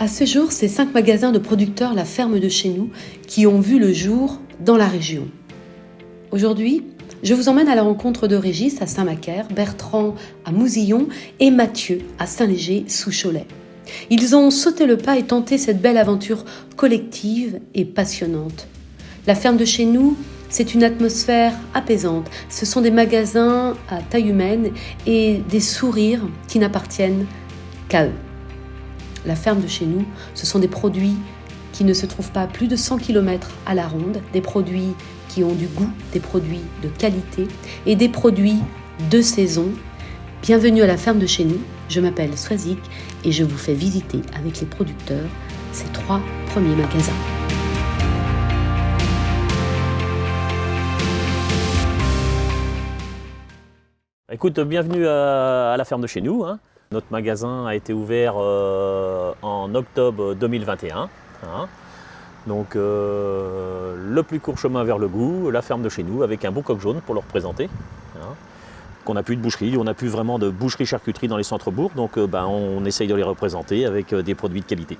À ce jour, c'est 5 magasins de producteurs La Ferme de chez nous qui ont vu le jour dans la région. Aujourd'hui, je vous emmène à la rencontre de Régis à Saint-Macaire, Bertrand à Mousillon et Mathieu à Saint-Léger sous Cholet. Ils ont sauté le pas et tenté cette belle aventure collective et passionnante. La Ferme de chez nous, c'est une atmosphère apaisante. Ce sont des magasins à taille humaine et des sourires qui n'appartiennent qu'à eux. La Ferme de chez nous, ce sont des produits qui ne se trouvent pas à plus de 100 km à la ronde, des produits qui ont du goût, des produits de qualité et des produits de saison. Bienvenue à la Ferme de chez nous, je m'appelle Swazik et je vous fais visiter avec les producteurs ces 3 premiers magasins. Écoute, bienvenue à la Ferme de chez nous. Notre magasin a été ouvert en octobre 2021. Donc le plus court chemin vers le goût, la Ferme de chez nous, avec un beau coq jaune pour le représenter. On n'a plus de boucherie, on n'a plus vraiment de boucherie-charcuterie dans les centres-bourgs, donc on essaye de les représenter avec des produits de qualité.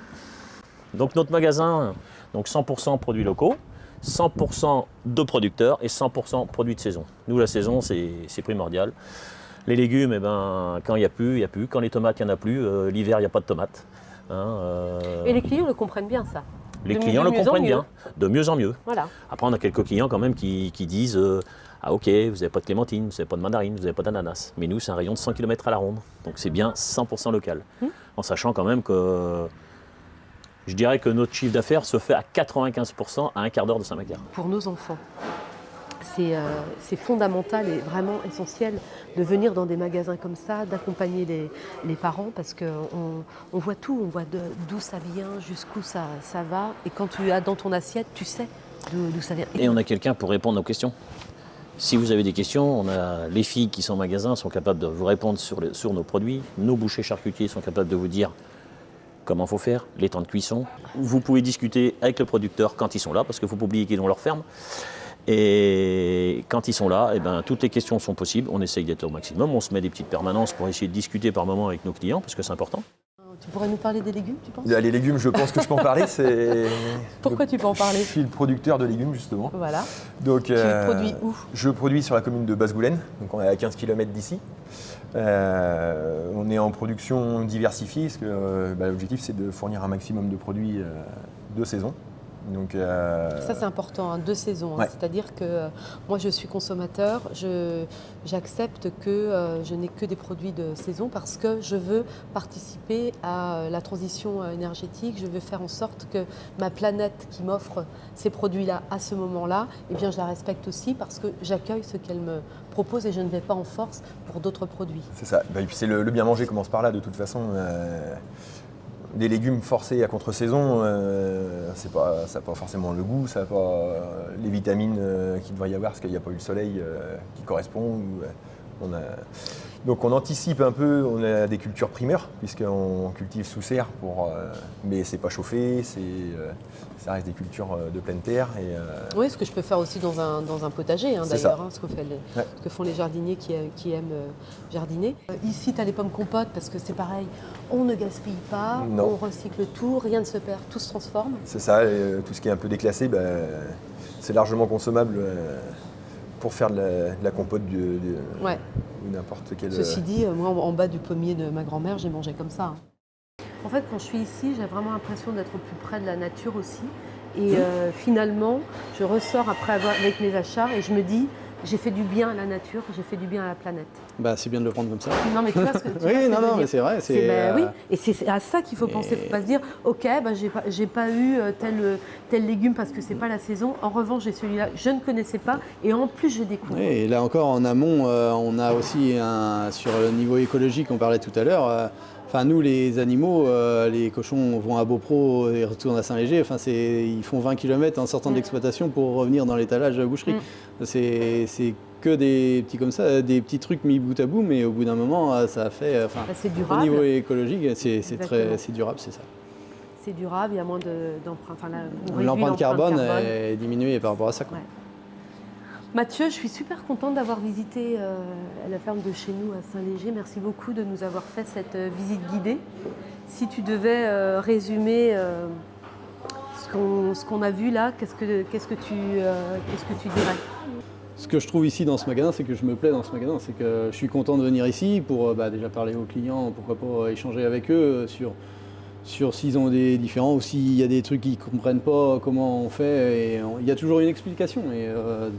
Donc notre magasin, donc 100% produits locaux, 100% de producteurs et 100% produits de saison. Nous, la saison, c'est primordial. Les légumes, quand il n'y a plus, il n'y a plus. Quand les tomates, il n'y en a plus. L'hiver, il n'y a pas de tomates. Et les clients le comprennent bien, ça. Les clients le comprennent bien, de mieux en mieux. Voilà. Après, on a quelques clients quand même qui disent ah ok, vous n'avez pas de clémentine, vous n'avez pas de mandarine, vous n'avez pas d'ananas. Mais nous, c'est un rayon de 100 km à la ronde. Donc c'est bien 100% local. En sachant quand même que je dirais que notre chiffre d'affaires se fait à 95% à un quart d'heure de Saint-Macaire. Pour nos enfants, c'est fondamental et vraiment essentiel de venir dans des magasins comme ça, d'accompagner les parents parce qu'on voit tout, on voit d'où ça vient, jusqu'où ça va. Et quand tu as dans ton assiette, tu sais d'où ça vient. Et on a quelqu'un pour répondre aux questions. Si vous avez des questions, les filles qui sont en magasin sont capables de vous répondre sur nos produits. Nos bouchers charcutiers sont capables de vous dire comment il faut faire, les temps de cuisson. Vous pouvez discuter avec le producteur quand ils sont là, parce qu'il ne faut pas oublier qu'ils ont leur ferme. Et quand ils sont là, toutes les questions sont possibles. On essaye d'être au maximum. On se met des petites permanences pour essayer de discuter par moment avec nos clients, parce que c'est important. Tu pourrais nous parler des légumes, tu penses ? Les légumes, je pense que je peux en parler. Pourquoi tu peux en parler ? Je suis le producteur de légumes, justement. Voilà. Donc, tu produis où ? Je produis sur la commune de Basse-Goulaine, donc on est à 15 km d'ici. On est en production diversifiée, parce que l'objectif c'est de fournir un maximum de produits de saison. Donc, ça c'est important, de saison. Ouais. C'est-à-dire que moi je suis consommateur, j'accepte que je n'ai que des produits de saison parce que je veux participer à la transition énergétique. Je veux faire en sorte que ma planète qui m'offre ces produits-là à ce moment-là, je la respecte aussi parce que j'accueille ce qu'elle me propose et je ne vais pas en force pour d'autres produits. C'est ça. Et puis le bien manger commence par là de toute façon. Des légumes forcés à contre-saison, ça n'a pas forcément le goût, ça n'a pas les vitamines qu'il devrait y avoir parce qu'il n'y a pas eu le soleil qui correspond. Donc on anticipe un peu, on a des cultures primeurs puisqu'on cultive sous serre, mais c'est pas chauffé, ça reste des cultures de pleine terre. Oui, ce que je peux faire aussi dans un potager d'ailleurs, ce que font les jardiniers qui aiment jardiner. Ici, tu as les pommes compotes parce que c'est pareil, on ne gaspille pas, on recycle tout, rien ne se perd, tout se transforme. C'est ça, tout ce qui est un peu déclassé, c'est largement consommable. Pour faire de la compote ou n'importe quelle... Ceci dit, moi en bas du pommier de ma grand-mère, j'ai mangé comme ça. En fait, quand je suis ici, j'ai vraiment l'impression d'être au plus près de la nature aussi. Et finalement, je ressors avec mes achats et je me dis, j'ai fait du bien à la nature, j'ai fait du bien à la planète. C'est bien de le prendre comme ça. Non, mais tu vois ce que tu oui, vois mais c'est vrai. Oui, et c'est à ça qu'il faut penser. Il ne faut pas se dire, ok, j'ai pas eu tel légume parce que c'est pas la saison. En revanche, j'ai celui-là, je ne connaissais pas et en plus, je découvre. Oui, et là encore, en amont, on a aussi sur le niveau écologique, on parlait tout à l'heure. Nous, les animaux, les cochons vont à Beaupro et retournent à Saint-Léger. Ils font 20 km en sortant de l'exploitation pour revenir dans l'étalage de la boucherie. C'est que des petits comme ça, des petits trucs mis bout à bout, mais au bout d'un moment, ça fait. C'est durable. Au niveau écologique, c'est durable, c'est ça. C'est durable, il y a moins d'empreinte. L'empreinte carbone est diminuée par rapport à ça. Ouais. Mathieu, je suis super contente d'avoir visité la ferme de chez nous à Saint-Léger. Merci beaucoup de nous avoir fait cette visite guidée. Si tu devais résumer ce qu'on a vu là, qu'est-ce que tu dirais? Ce que je trouve ici dans ce magasin, c'est que je me plais dans ce magasin, c'est que je suis content de venir ici pour déjà parler aux clients, pourquoi pas échanger avec eux sur s'ils ont des différends ou s'il y a des trucs qu'ils ne comprennent pas, comment on fait. Il y a toujours une explication et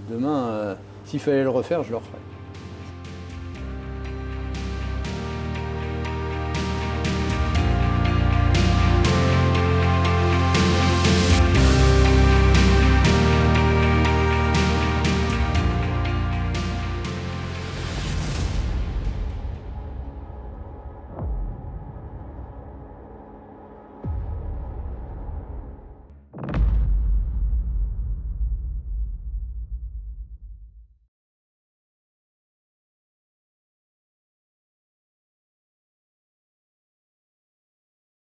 demain, s'il fallait le refaire, je le referais.